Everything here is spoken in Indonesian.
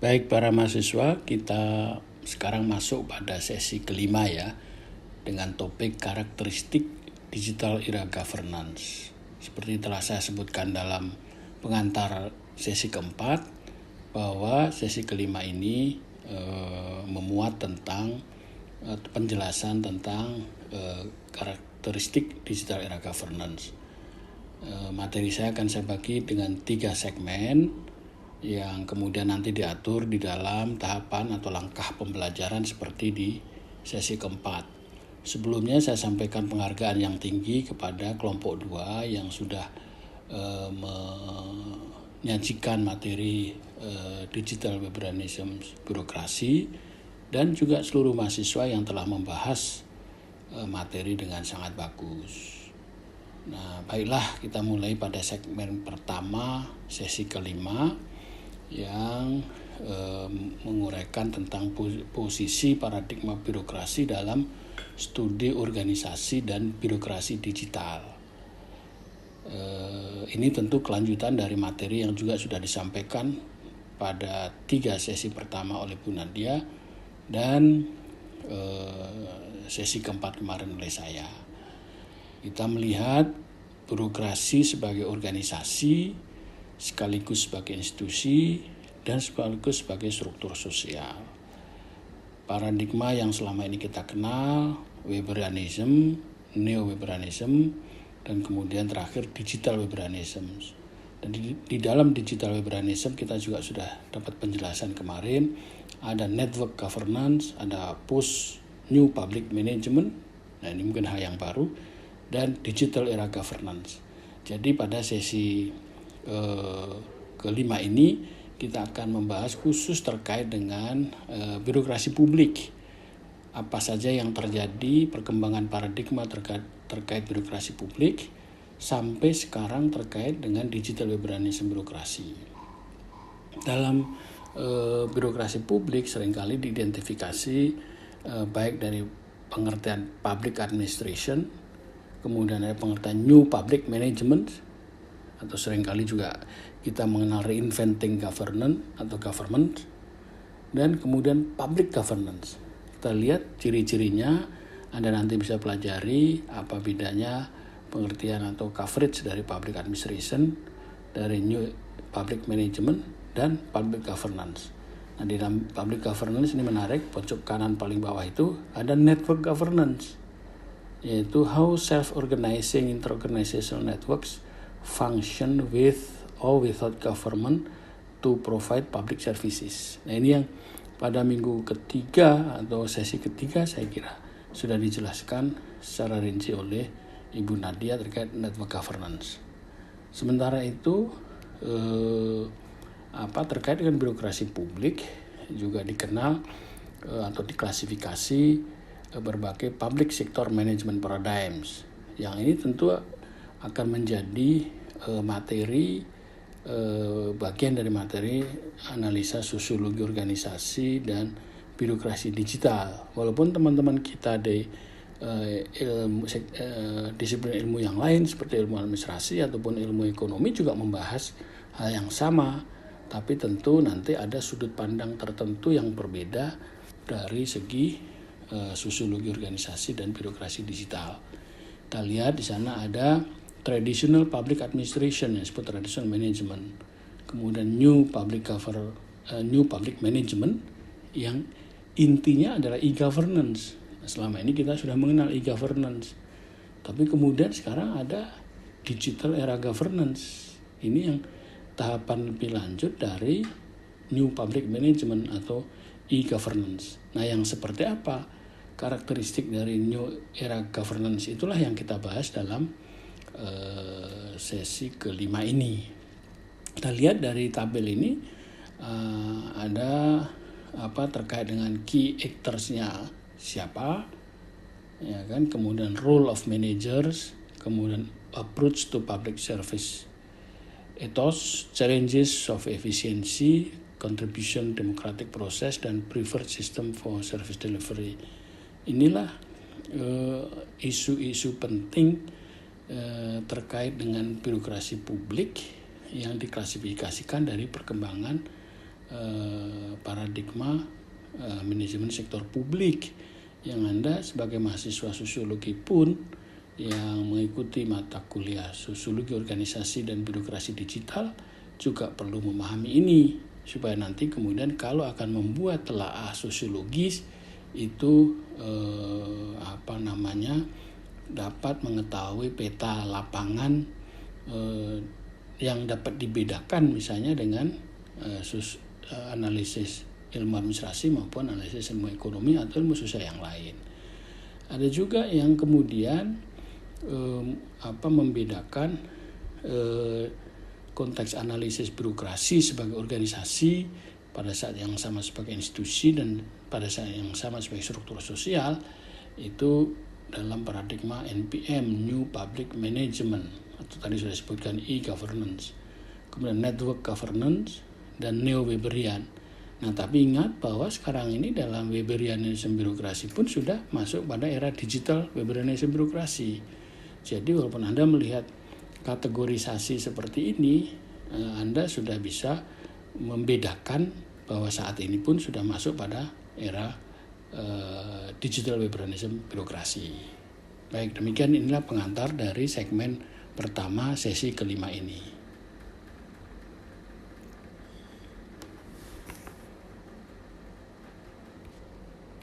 Baik para mahasiswa, kita sekarang masuk pada sesi kelima ya, dengan topik karakteristik digital era governance. Seperti telah saya sebutkan dalam pengantar sesi keempat, bahwa sesi kelima ini memuat tentang penjelasan tentang karakteristik digital era governance. Materi saya akan saya bagi dengan 3 segmen yang kemudian nanti diatur di dalam tahapan atau langkah pembelajaran seperti di sesi keempat. Sebelumnya saya sampaikan penghargaan yang tinggi kepada kelompok 2 yang sudah menyajikan materi digital liberalism birokrasi, dan juga seluruh mahasiswa yang telah membahas materi dengan sangat bagus. Nah, baiklah, kita mulai pada segmen pertama sesi kelima yang menguraikan tentang posisi paradigma birokrasi dalam studi organisasi dan birokrasi digital. Ini tentu kelanjutan dari materi yang juga sudah disampaikan pada 3 sesi pertama oleh Bu Nadia dan sesi keempat kemarin oleh saya. Kita melihat birokrasi sebagai organisasi, sekaligus sebagai institusi, dan sekaligus sebagai struktur sosial. Paradigma yang selama ini kita kenal, Weberianism, Neo-Weberianism, dan kemudian terakhir digital Weberianism. Dan di dalam digital Weberianism kita juga sudah dapat penjelasan kemarin, ada network governance, ada post new public management, nah ini mungkin hal yang baru, dan digital era governance. Jadi pada sesi kelima ini kita akan membahas khusus terkait dengan birokrasi publik. Apa saja yang terjadi, perkembangan paradigma terkait birokrasi publik sampai sekarang terkait dengan digital liberalism birokrasi. Dalam birokrasi publik seringkali diidentifikasi baik dari pengertian public administration, kemudian ada pengertian new public management, atau seringkali juga kita mengenal reinventing governance atau government, dan kemudian public governance. Kita lihat ciri-cirinya, Anda nanti bisa pelajari apa bedanya pengertian atau coverage dari public administration, dari new public management, dan public governance. Nah, di dalam public governance ini menarik, pojok kanan paling bawah itu ada network governance, yaitu how self-organizing inter-organizational networks function with or without government to provide public services. Nah, ini yang pada minggu ketiga atau sesi ketiga saya kira sudah dijelaskan secara rinci oleh Ibu Nadia terkait network governance. Sementara itu terkait dengan birokrasi publik juga dikenal atau diklasifikasi berbagai public sector management paradigms. Yang ini tentu akan menjadi materi bagian dari materi analisa sosiologi organisasi dan birokrasi digital. Walaupun teman-teman kita di disiplin ilmu yang lain seperti ilmu administrasi ataupun ilmu ekonomi juga membahas hal yang sama, tapi tentu nanti ada sudut pandang tertentu yang berbeda dari segi sosiologi organisasi dan birokrasi digital. Kita lihat di sana ada traditional public administration yang disebut traditional management, kemudian new public management yang intinya adalah e-governance. Nah, selama ini kita sudah mengenal e-governance, tapi kemudian sekarang ada digital era governance. Ini yang tahapan lebih lanjut dari new public management atau e-governance. Nah, yang seperti apa karakteristik dari new era governance, itulah yang kita bahas dalam sesi kelima ini. Kita lihat dari tabel ini ada terkait dengan key actors-nya siapa, ya kan, kemudian role of managers, kemudian approach to public service ethos, challenges of efficiency, contribution democratic process, dan preferred system for service delivery. Inilah isu-isu penting terkait dengan birokrasi publik yang diklasifikasikan dari perkembangan paradigma manajemen sektor publik, yang Anda sebagai mahasiswa sosiologi pun yang mengikuti mata kuliah sosiologi organisasi dan birokrasi digital juga perlu memahami ini, supaya nanti kemudian kalau akan membuat telaah sosiologis itu dapat mengetahui peta lapangan yang dapat dibedakan misalnya dengan analisis ilmu administrasi maupun analisis ilmu ekonomi atau ilmu sosial yang lain. Ada juga yang kemudian membedakan konteks analisis birokrasi sebagai organisasi pada saat yang sama sebagai institusi dan pada saat yang sama sebagai struktur sosial, itu dalam paradigma NPM, New Public Management, atau tadi sudah disebutkan e-governance, kemudian network governance, dan neo-Weberian. Nah, tapi ingat bahwa sekarang ini dalam Weberianism birokrasi pun sudah masuk pada era digital Weberianism birokrasi. Jadi walaupun Anda melihat kategorisasi seperti ini, Anda sudah bisa membedakan bahwa saat ini pun sudah masuk pada era digital Weberianism birokrasi. Baik, demikian inilah pengantar dari segmen pertama sesi kelima ini.